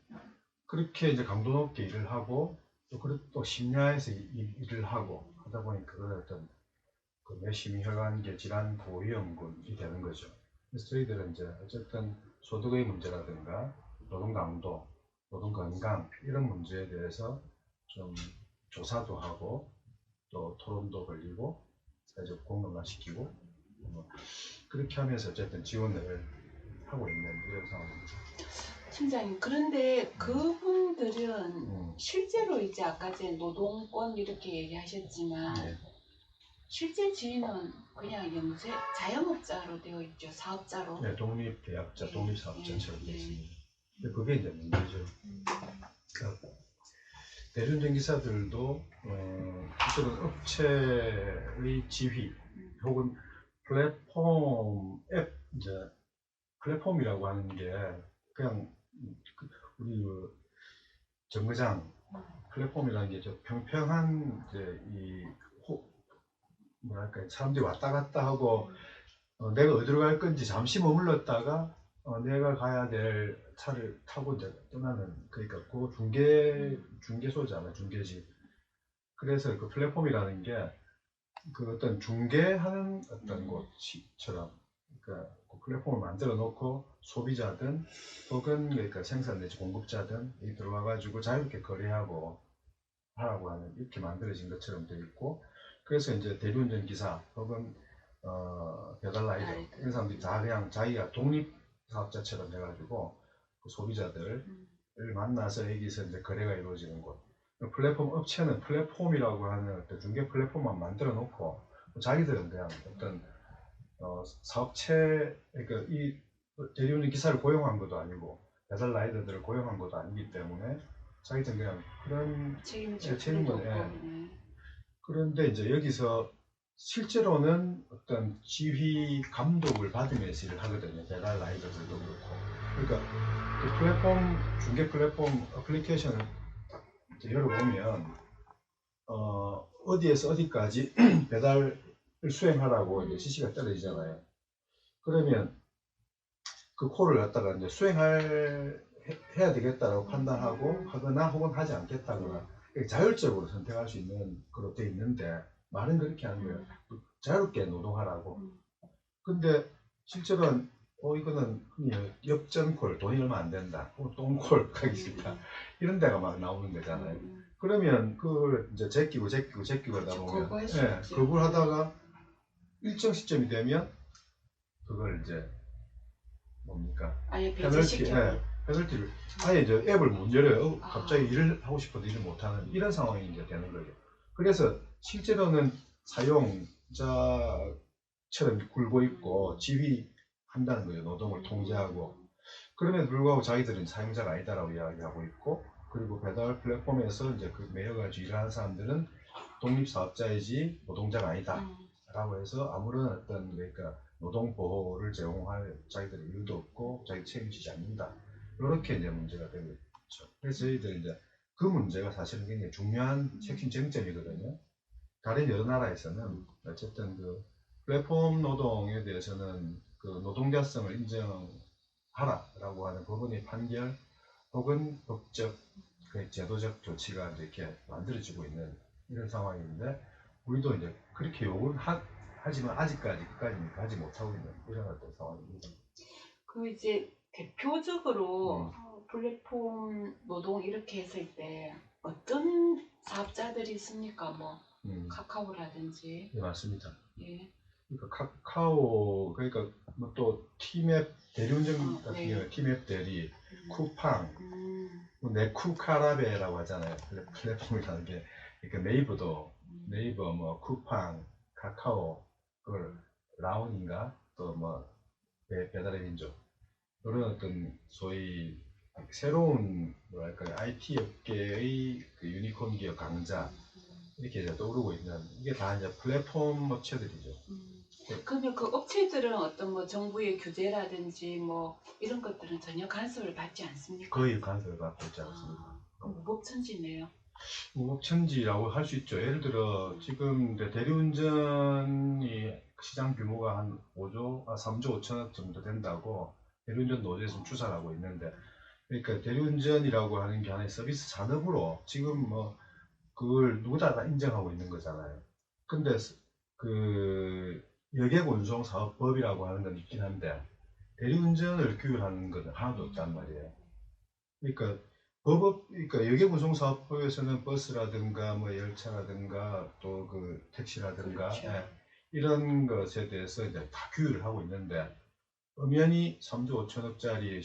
그렇게 이제 강도 높게 일을 하고 또 심야에서 일을 하고 하다 보니 그걸 어떤 그 뇌심혈관계 질환 고위험군이 되는 거죠. 그래서 저희들은 이제 어쨌든 소득의 문제라든가 노동 강도, 노동 건강 이런 문제에 대해서 좀 조사도 하고 또 토론도 걸리고 그래서 공론화시키고 그렇게 하면서 어쨌든 지원을 하고 있는 이런 상황입니다. 팀장님, 그런데 그분들은 실제로 이제 아까 전에 노동권 이렇게 얘기하셨지만 네. 실제 지위는 그냥 자영업자로 되어 있죠, 사업자로. 네, 독립대학자, 네. 독립사업자처럼 네. 되어 있습니다. 근데 그게 이제 문제죠. 그러니까 대리운전 기사들도 실제로 업체의 지휘 혹은 플랫폼 앱 이제 플랫폼이라고 하는 게 그냥 우리 그 정거장 플랫폼이라는 게 저 평평한 이제 뭐랄까 사람들이 왔다 갔다 하고 내가 어디로 갈 건지 잠시 머물렀다가 내가 가야 될 차를 타고 이제 떠나는, 그러니까 그 중개소잖아, 중개직. 그래서 그 플랫폼이라는 게 그 어떤 중개하는 어떤 곳처럼, 그러니까 그 플랫폼을 만들어 놓고 소비자든 혹은 그러니까 생산 내지 공급자든 이 들어와 가지고 자유롭게 거래하고 하라고 하는 이렇게 만들어진 것처럼 되어 있고, 그래서 이제 대리운전 기사 혹은 배달 라이더 이런 사람들이 다 그냥 자기가 독립 사업자처럼 해가지고 그 소비자들을 만나서 여기서 이제 거래가 이루어지는 곳. 플랫폼 업체는 플랫폼이라고 하는 어떤 중개 플랫폼만 만들어 놓고 자기들은 그냥 어떤 사업체, 그러니까 이 대리운전 기사를 고용한 것도 아니고 배달 라이더들을 고용한 것도 아니기 때문에 자기들은 그냥 그런 책임을 그런데 이제 여기서 실제로는 어떤 지휘 감독을 받으면서 일을 하거든요. 배달 라이더들도 그렇고. 그러니까 그 플랫폼, 중개 플랫폼 어플리케이션을 열어보면 어디에서 어디까지 배달을 수행하라고 이제 지시가 떨어지잖아요. 그러면 그 콜을 갖다가 이제 해야 되겠다라고 판단하고 하거나 혹은 하지 않겠다거나 자율적으로 선택할 수 있는 그로 돼 있는데 말은 그렇게 하는 거예요. 자유롭게 노동하라고. 근데 실제로는 이거는 역전콜 돈이 얼마 안 된다, 똥콜 가기 싫다 이런 데가 막 나오는 거잖아요. 그러면 그걸 이제 제끼고 하다 보면 거부를 하다가 일정 시점이 되면 그걸 이제 뭡니까? 페널티를 아예 이제 앱을 못 열어요. 갑자기 일을 하고 싶어도 일을 못하는 이런 상황이 이제 되는 거죠. 그래서 실제로는 사용자처럼 굴고 있고 지휘한다는 거예요. 노동을 통제하고. 그럼에도 불구하고 자기들은 사용자가 아니다라고 이야기하고 있고, 그리고 배달 플랫폼에서 이제 그 매여가지고 일하는 사람들은 독립사업자이지 노동자가 아니다라고 해서 아무런 어떤 그러니까 노동 보호를 제공할 자기들의 이유도 없고 자기 책임지지 않는다. 이렇게 이제 문제가 되고 있죠. 그래서 저희들 이제 그 문제가 사실은 굉장히 중요한 핵심 쟁점이거든요. 다른 여러 나라에서는 어쨌든 그 플랫폼 노동에 대해서는 그 노동자성을 인정하라라고 하는 법원의 판결 혹은 법적, 제도적 조치가 이제 이렇게 만들어지고 있는 이런 상황인데, 우리도 이제 그렇게 요구는 하지만 아직까지 끝까지 가지 못하고 있는 이런 어떤 상황입니다. 그 이제 대표적으로 플랫폼 노동 이렇게 했을 때 어떤 사업자들이 있습니까? 뭐 카카오라든지. 네, 맞습니다. 예. 그러니까 카카오, 그러니까 뭐 또 티맵 대리운전 같은 경우에 티맵 대리, 쿠팡, 네쿠카라베라고 하잖아요. 플랫폼이라는 게. 그러니까 네이버, 뭐 쿠팡, 카카오, 그걸 라온인가 또 뭐 배달의 민족, 이런 어떤 소위 새로운 뭐랄까 IT 업계의 그 유니콘 기업 강자 이렇게 이제 떠오르고 있는, 이게 다 이제 플랫폼 업체들이죠. 그러면 그 업체들은 어떤 뭐 정부의 규제라든지 뭐 이런 것들은 전혀 간섭을 받지 않습니까? 거의 간섭을 받고 있지 않습니다. 무법천지네요. 무법천지라고 할 수 있죠. 예를 들어 지금 이제 대리운전이 시장 규모가 한 3조 5천억 정도 된다고 대리운전 노조에서 추산을 하고 있는데, 그러니까 대리운전이라고 하는 게 하나의 서비스 산업으로 지금 뭐 그걸 누구나 다 인정하고 있는 거잖아요. 근데 그 여객운송사업법이라고 하는 건 있긴 한데 대리운전을 규율하는 건 하나도 없단 말이에요. 그러니까 그러니까 여객운송사업법에서는 버스라든가 뭐 열차라든가 또 그 택시라든가 그렇죠. 이런 것에 대해서 이제 다 규율을 하고 있는데, 엄연히 3조 5천억짜리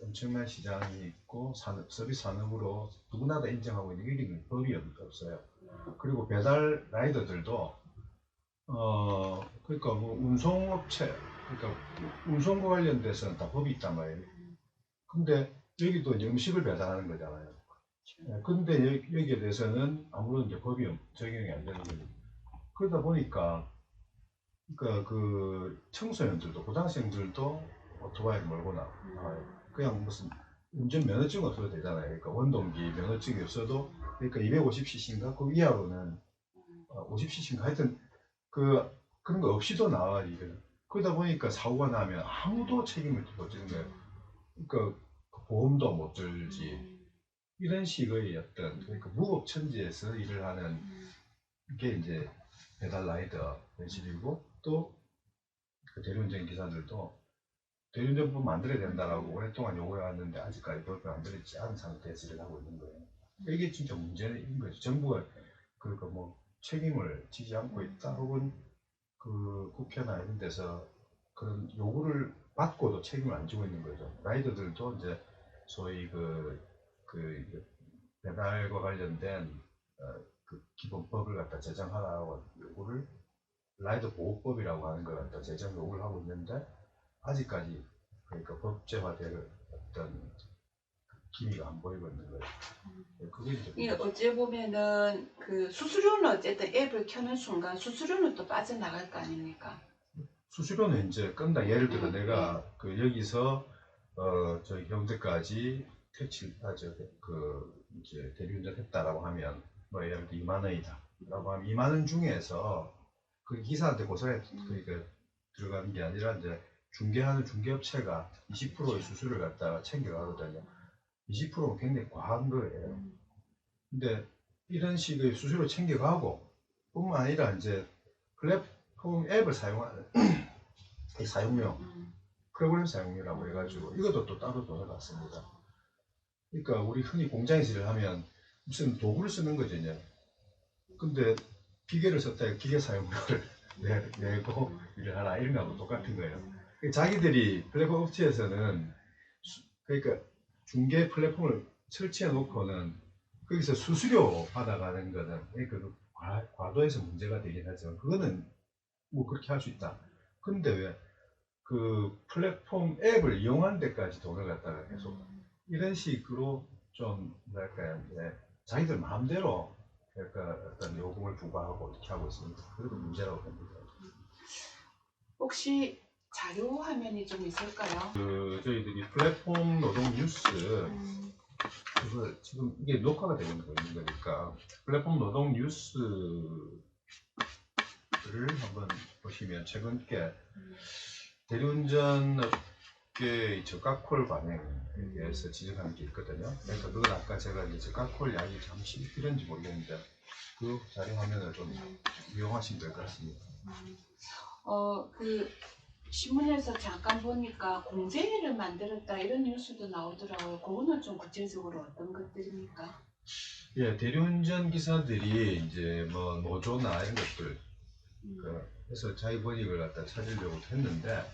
엄청난 시장이 있고 서비스 산업으로 누구나 다 인정하고 있는 게 법이 없어요. 그리고 배달 라이더들도 그러니까 뭐 운송업체, 그러니까 운송과 관련돼서는 다 법이 있단 말이에요. 근데 여기도 이제 음식을 배달하는 거잖아요. 근데 여기에 대해서는 아무런 이제 법이 적용이 안 되는 거죠. 그러다 보니까 그러니까 그 청소년들도 고등학생들도 오토바이를 몰고 나와요. 그냥 무슨 운전 면허증 없어도 되잖아요. 그러니까 원동기 면허증이 없어도, 그러니까 250cc인가 그 이하로는 50cc인가 하여튼 그런 거 없이도 나와 이래. 그러다 보니까 사고가 나면 아무도 책임을 못 지는 거예요. 그러니까 보험도 못 들지. 이런 식의 어떤, 그러니까 무법천지에서 일을 하는 게 이제 배달 라이더 현실이고, 또 그 대리운전 기사들도 대리운전법 만들어야 된다라고 오랫동안 요구해 왔는데 아직까지 법을 만들지 않은 상태에서 일을 하고 있는 거예요. 이게 진짜 문제인 거죠. 정부가 그러니까 뭐 책임을 지지 않고 있다, 혹은 그 국회나 이런 데서 그런 요구를 받고도 책임을 안 지고 있는 거죠. 라이더들도 이제 소위 그 배달과 관련된 그 기본법을 갖다 제정하라고 요구를, 라이더 보호법이라고 하는 걸 갖다 제정 요구를 하고 있는데 아직까지 그러니까 법제화될 어떤 기미가 안 보이고 있는 거예요. 그게 이제 이게 어찌 보면은 그 수수료는 어쨌든 앱을 켜는 순간 수수료는 또 빠져나갈 거 아닙니까? 수수료는 이제 끈다. 예를 들어 내가 그 여기서 저희 경주까지 택시 그 이제 대리운전 했다라고 하면 뭐 예를 들어 2만 원이다라고 하면 2만 원 중에서 그 기사한테 고소해 그러니까 들어가는 게 아니라 이제 중개하는 중개업체가 20%의 수수료를 갖다가 챙겨가거든요. 20%는 굉장히 과한 거예요. 근데 이런 식의 수수료 챙겨가고 뿐만 아니라 이제 플랫폼 앱을 사용하는 이 사용료, 프로그램 사용료라고 해가지고 이것도 또 따로 돈을 받습니다. 그러니까 우리 흔히 공장에서 일을 하면 무슨 도구를 쓰는 거죠. 근데 기계를 썼다 기계 사용료를 내고 일을 하라, 이런 거하고 똑같은 거예요. 자기들이 플랫폼 업체에서는 그러니까 중개 플랫폼을 설치해 놓고는 거기서 수수료 받아가는 거는 그러니까 그 과도해서 문제가 되긴 하지만 그거는 뭐 그렇게 할 수 있다. 근데 왜 그 플랫폼 앱을 이용하는 데까지 돈을 갖다가 계속 이런 식으로 좀 뭐랄까요, 자기들 마음대로 그러니까 어떤 요금을 부과하고 이렇게 하고 있습니다. 그것도 문제라고 봅니다. 혹시 자료 화면이 좀 있을까요? 저희들이 플랫폼 노동 뉴스 그걸 지금 이게 녹화가 되는 거니까 플랫폼 노동 뉴스를 한번 보시면 최근 게 대리운전 업계의 저가콜 반영에 대해서 지적하는 게 있거든요. 그러니까 그건 아까 제가 이제 저가콜 이야기 잠시 필요한지 모르겠는데 그 자료 화면을 좀 이용하시면 될 것 같습니다. 그 신문에서 잠깐 보니까 공제회를 만들었다 이런 뉴스도 나오더라고요. 그거는 좀 구체적으로 어떤 것들입니까? 예, 대리운전 기사들이 이제 뭐 노조나 이런 것들 그래서 자기 권익을 갖다 찾으려고 했는데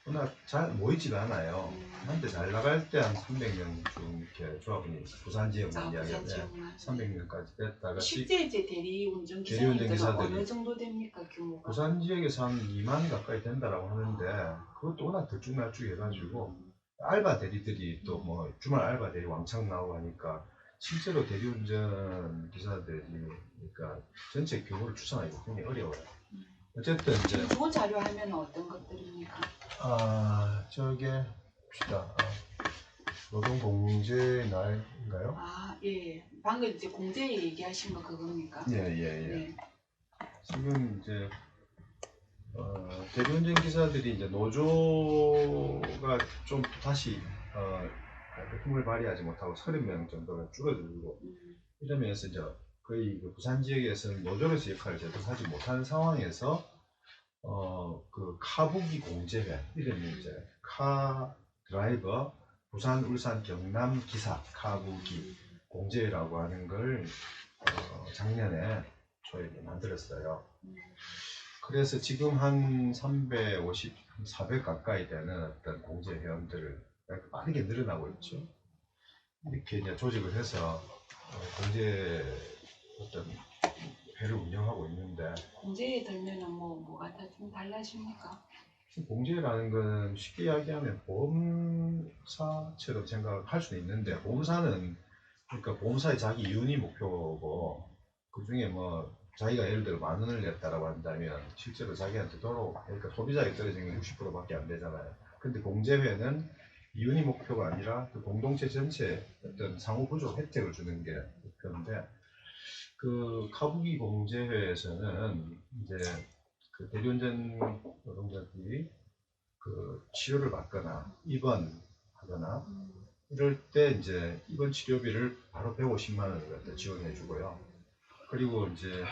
워낙 잘 모이지가 않아요. 한때 잘 나갈 때 한 300명 이렇게 조합원이 부산 지역만 이야기하는데 300명까지 됐다가 실제 이제 대리운전 대리운전 기사들은 기사들이 어느 정도 됩니까, 규모가? 부산 지역에서 한 2만 가까이 된다라고 하는데 그것도 워낙 들쭉날쭉 해가지고 알바 대리들이 또 뭐 주말 알바 대리 왕창 나오고 하니까 실제로 대리운전 기사들이 그러니까 전체 규모를 추산하기가 굉장히 어려워요. 어쨌든 이제 그 자료 화면은 어떤 것들입니까? 저게 봅시다. 노동공제 날인가요? 아, 예. 방금 이제 공제 얘기하신 거 그겁니까? 예. 네. 지금 이제 대리운전 기사들이 이제 노조가 좀 다시 힘을 발휘하지 못하고 30명 정도가 줄어들고 이러면서 이제 거의 그 부산 지역에서는 노조로서 역할을 제대로 하지 못하는 상황에서 그 카부기 공제회 이름이 이제 카 드라이버 부산, 울산, 경남 기사 카부기 공제회라고 하는 걸 작년에 초에 만들었어요. 그래서 지금 한 350, 400 가까이 되는 어떤 공제 회원들을 빠르게 늘어나고 있죠. 이렇게 이제 조직을 해서 공제 어떤 회를 운영하고 있는데 공제에 들면은 뭐가 다 좀 달라집니까? 공제라는 건 쉽게 이야기하면 보험사처럼 생각할 수는 있는데 보험사는 그러니까 보험사의 자기 이윤이 목표고 그 중에 뭐 자기가 예를 들어 10,000원을 냈다라고 한다면 실제로 자기한테 그러니까 소비자에 떨어지는 게 60%밖에 안 되잖아요. 근데 공제회는 이윤이 목표가 아니라 그 공동체 전체에 어떤 상호 부족 혜택을 주는 게 목표인데 그 카부기 공제회에서는 이제 그 대리운전 노동자들이 그 치료를 받거나 입원하거나 이럴 때 이제 입원 치료비를 바로 150만 원을 갖다 지원해 주고요. 그리고 이제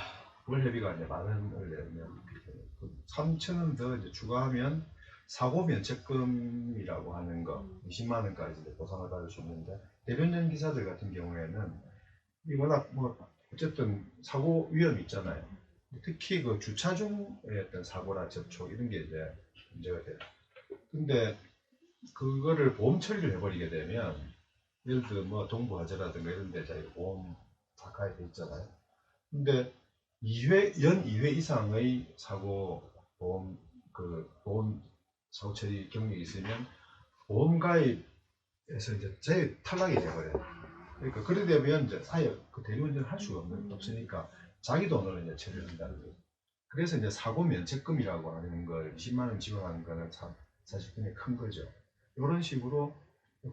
월회비가 이제 10,000원을 내면 3,000원 더 이제 추가하면 사고 면책금이라고 하는 거 20만 원까지 이제 보상을 받을 수 있는데 대리운전 기사들 같은 경우에는 이 워낙 뭐 어쨌든 사고 위험이 있잖아요. 특히 그 주차 중의 어떤 사고나 접촉 이런 게 이제 문제가 돼요. 근데 그거를 보험 처리를 해버리게 되면 예를 들어 뭐 동부화재라든가 이런 데 자기가 보험 다 가입돼 있잖아요. 근데 연 2회 이상의 사고 보험 사고 처리 경력이 있으면 보험 가입에서 이제 제일 탈락이 돼버려요. 그러니까 그래 되면 이제 아예 그 대리운전 할 수가 없으니까 자기 돈으로 이제 처리를 한다는 거죠. 그래서 이제 사고 면책금이라고 하는 걸 20만 원 지원하는 거는 사실 굉장히 큰 거죠. 이런 식으로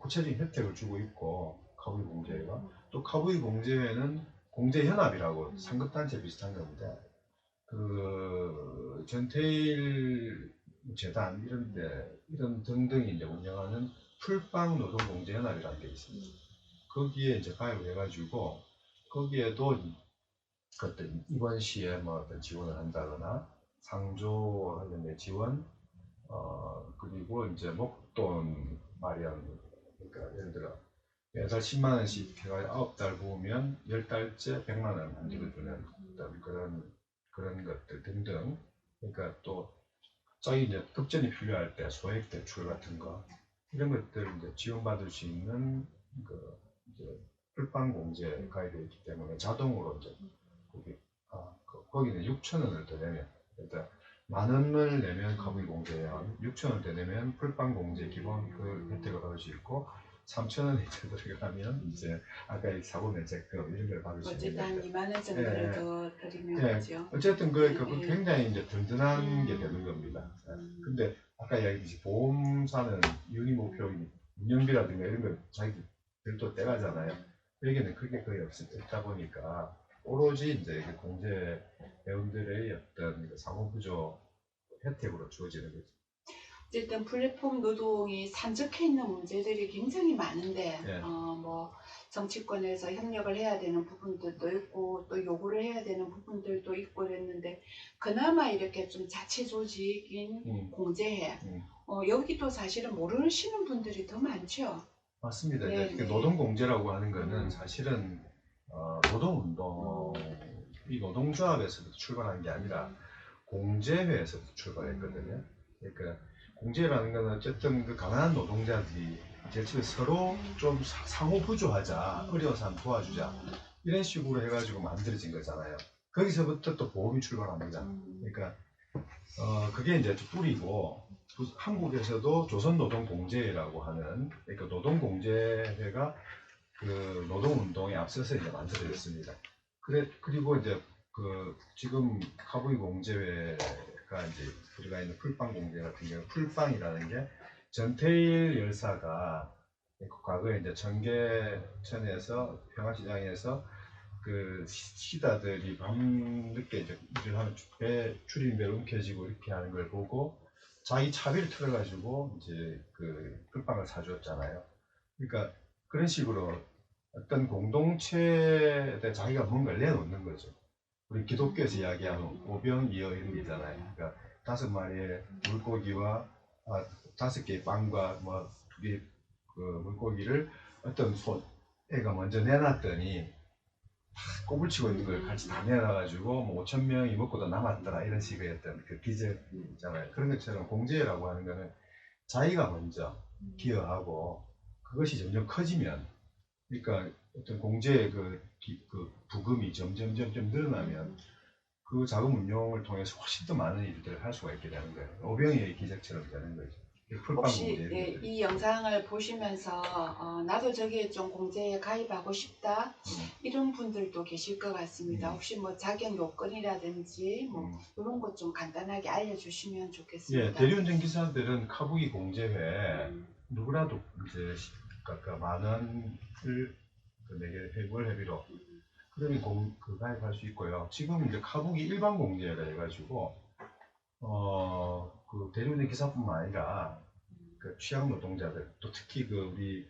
구체적인 혜택을 주고 있고 카부이 공제회가 또 카부이 공제회는 공제연합이라고 상급단체 비슷한 건데 그 전태일 재단 이런 등등이 이제 운영하는 풀빵 노동공제연합이라는 게 있습니다. 거기에 이제 가입을 해가지고 거기에도 어떤 입원 시에 뭐 어떤 지원을 한다거나 상조 관련된 지원 그리고 이제 목돈 마련 그러니까 예를 들어 매달 10만 원씩 해가 9달 부으면 10달째 100만 원 만들어주는 어떤 그런 것들 등등 그러니까 또 자기 이제 급전이 필요할 때 소액 대출 같은 거 이런 것들 이제 지원받을 수 있는 그 이제 풀빵 공제 가입되어 있기 때문에 자동으로 이제 거기는 6,000원을 더 내면 일단 10,000원을 내면 카부이 공제회원 6,000원 더 내면 풀빵 공제 기본 그 혜택을 받을 수 있고 3,000원이 더 들어가면 이제 아까 이 사고 면책금 이런 걸 받을 수 어쨌든 한 있는데 2만 원 정도를 더 드리면 되죠. 어쨌든 그 굉장히 이제 든든한 게 되는 겁니다. 근데 아까 이야기했듯이 보험사는 이윤이 목표 운영비라든가 이런 걸 자기 별도 떼가잖아요. 여기는 그게 거의 없다 보니까 오로지 이제 공제 회원들의 어떤 상호부조 혜택으로 주어지는 거죠. 어쨌든 플랫폼 노동이 산적해 있는 문제들이 굉장히 많은데 네. 뭐 정치권에서 협력을 해야 되는 부분들도 있고 또 요구를 해야 되는 부분들도 있고 그랬는데 그나마 이렇게 좀 자체 조직인 공제회 여기도 사실은 모르시는 분들이 더 많죠. 맞습니다. 네, 이제 네. 노동공제라고 하는 거는 사실은 노동운동 이 노동조합에서부터 출발한 게 아니라 공제회에서부터 출발했거든요. 그러니까 공제라는 건 어쨌든 그 가난한 노동자들이 제일 서로 좀 상호 부조하자, 어려워서 한번 도와주자 이런 식으로 해가지고 만들어진 거잖아요. 거기서부터 또 보험이 출발합니다. 그러니까 그게 이제 뿌리고 한국에서도 조선노동공제회라고 하는 그러니까 노동공제회가 그 노동운동에 앞서서 이제 만들어졌습니다. 그리고 이제 그 지금 카부이 공제회가 이제 우리가 있는 풀빵 공제 같은 경우 풀빵이라는 게 전태일 열사가 과거에 이제 청계천에서 평화시장에서 그 시다들이 밤늦게 이제 일을 하는 배 줄임배를 움켜쥐고 이렇게 하는 걸 보고 자기 차비를 틀어가지고 이제 그 풀빵을 사주었잖아요. 그러니까 그런 식으로 어떤 공동체에 자기가 뭔가를 내놓는 거죠. 우리 기독교에서 이야기하는 오병이어 이런 게 있잖아요. 그러니까 5마리의 물고기와 5개의 빵과 뭐 2개의 그 물고기를 어떤 애가 먼저 내놨더니 꼬불치고 있는 걸 같이 다 내놔가지고 뭐 5,000명이 먹고도 남았더라 이런 식의 어떤 그 기적 있잖아요. 그런 것처럼 공제라고 하는 거는 자기가 먼저 기여하고 그것이 점점 커지면, 그러니까 어떤 공제의 그 부금이 점점 늘어나면 그 자금 운용을 통해서 훨씬 더 많은 일들을 할 수가 있게 되는 거예요. 오병이의 기적처럼 되는 거죠. 혹시 이 영상을 보시면서 나도 저기에 좀 공제에 가입하고 싶다 이런 분들도 계실 것 같습니다. 혹시 뭐 자격 요건이라든지 뭐 이런 것 좀 간단하게 알려주시면 좋겠습니다. 예, 대리운전 기사들은 카부기 공제회 누구라도 이제 각각 10,000원을 내게 회비로 그러면 가입할 수 있고요. 지금 이제 카부기 일반 공제가 해가지고 그 대리운전 기사뿐만 아니라 그 취약 노동자들, 또 특히 그 우리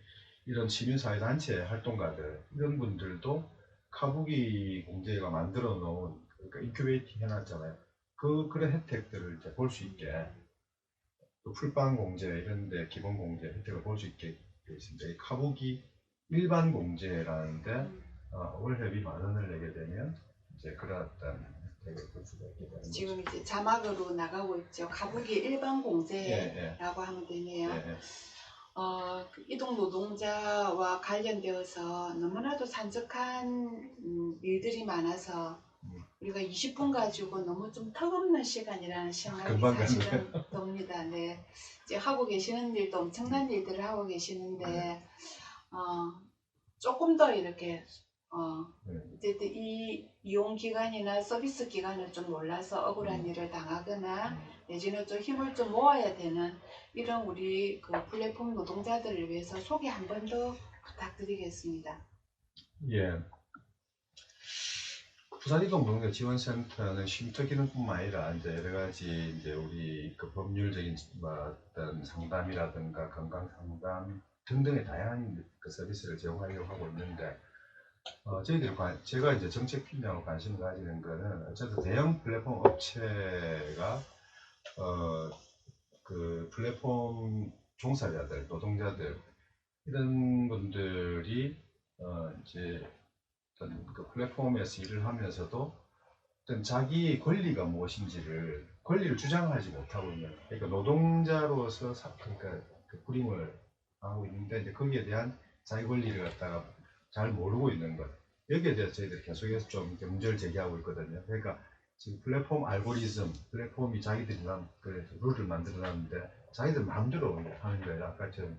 이런 시민사회단체 활동가들 이런 분들도 카부기 공제가 만들어 놓은 그러니까 인큐베이팅 해놨잖아요. 그런 혜택들을 이제 볼 수 있게, 또 풀빵 공제 이런데 기본 공제 혜택을 볼 수 있게 되어 있습니다. 이 카부기 일반 공제라는데 월회비 10,000원을 내게 되면 이제 그런 어떤 혜택을 볼 수가 있게 되는 지금 거죠. 이제 자막으로 나가고 있죠. 카부기 일반 공제라고 하면 되네요. 그 이동 노동자와 관련되어서 너무나도 산적한 일들이 많아서 우리가 20분 가지고 너무 좀 턱없는 시간이라는 생각이 사실은 듭니다. 네. 이제 하고 계시는 일도 엄청난 일들을 하고 계시는데 조금 더 이렇게 어쨌든 이 이용 기간이나 서비스 기간을 좀 놀라서 억울한 일을 당하거나 내지는 좀 힘을 좀 모아야 되는 이런 우리 그 플랫폼 노동자들을 위해서 소개 한 번 더 부탁드리겠습니다. 예. 부산이동노동자 지원센터는 쉼터 기능뿐만 아니라 이제 여러 가지 이제 우리 그 법률적인 어떤 상담이라든가 건강 상담 등등의 다양한 그 서비스를 제공하려고 하고 있는데, 제가 이제 정책팀장으로 관심을 가지는 거는 어쨌든 대형 플랫폼 업체가 그 플랫폼 종사자들, 노동자들 이런 분들이 이제 어떤 그 플랫폼에서 일을 하면서도 어떤 자기의 권리가 무엇인지를 권리를 주장하지 못하고 있는, 그러니까 노동자로서 그러니까 그 불임을 하고 있는데 이제 거기에 대한 자기 권리를 갖다가 잘 모르고 있는 것, 여기에 대해서 저희들이 계속해서 좀 문제를 제기하고 있거든요. 그러니까 지금 플랫폼 알고리즘, 플랫폼이 자기들이 룰을 만들어놨는데 자기들 마음대로 하는 거예요. 아까처럼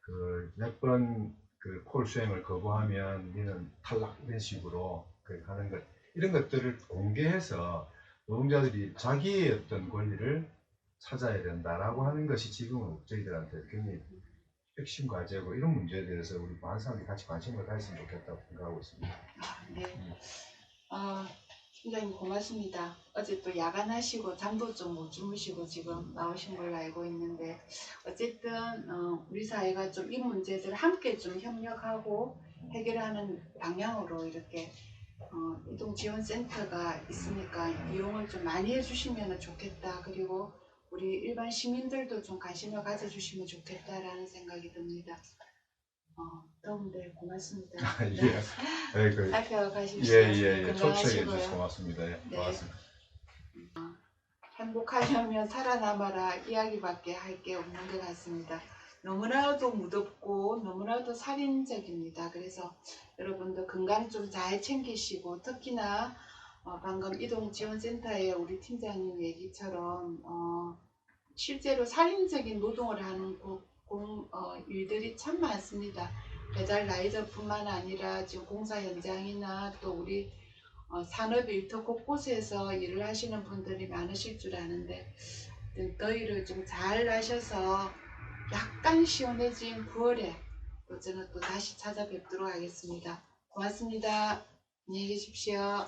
그 몇 번 그 콜 수행을 거부하면 니는 탈락 이런 식으로 하는 것, 이런 것들을 공개해서 노동자들이 자기의 어떤 권리를 찾아야 된다라고 하는 것이 지금은 저희들한테 굉장히 핵심 과제고, 이런 문제에 대해서 우리 많은 사람들이 같이 관심을 가졌으면 좋겠다고 생각하고 있습니다. 네. 팀장님 고맙습니다. 어제 또 야간하시고 잠도 좀 못 주무시고 지금 나오신 걸로 알고 있는데, 어쨌든 우리 사회가 좀 이 문제들을 함께 좀 협력하고 해결하는 방향으로 이렇게 이동지원센터가 있으니까 이용을 좀 많이 해주시면 좋겠다. 그리고 우리 일반 시민들도 좀 관심을 가져주시면 좋겠다라는 생각이 듭니다. 더운데 고맙습니다. 예. 네, 살펴가십시오. 예. 초청해 건강하시고요. 주셔서 고맙습니다. 예, 네. 고맙습니다. 행복하려면 살아남아라 이야기밖에 할 게 없는 것 같습니다. 너무나도 무덥고 너무나도 살인적입니다. 그래서 여러분도 건강 좀 잘 챙기시고, 특히나 방금 이동지원센터의 우리 팀장님 얘기처럼 실제로 살인적인 노동을 하는 일들이 참 많습니다. 배달 라이더뿐만 아니라 지금 공사 현장이나 또 우리 산업 일터 곳곳에서 일을 하시는 분들이 많으실 줄 아는데, 더위를 좀 잘 나셔서 약간 시원해진 9월에 또 저는 또 다시 찾아뵙도록 하겠습니다. 고맙습니다. 안녕히 계십시오.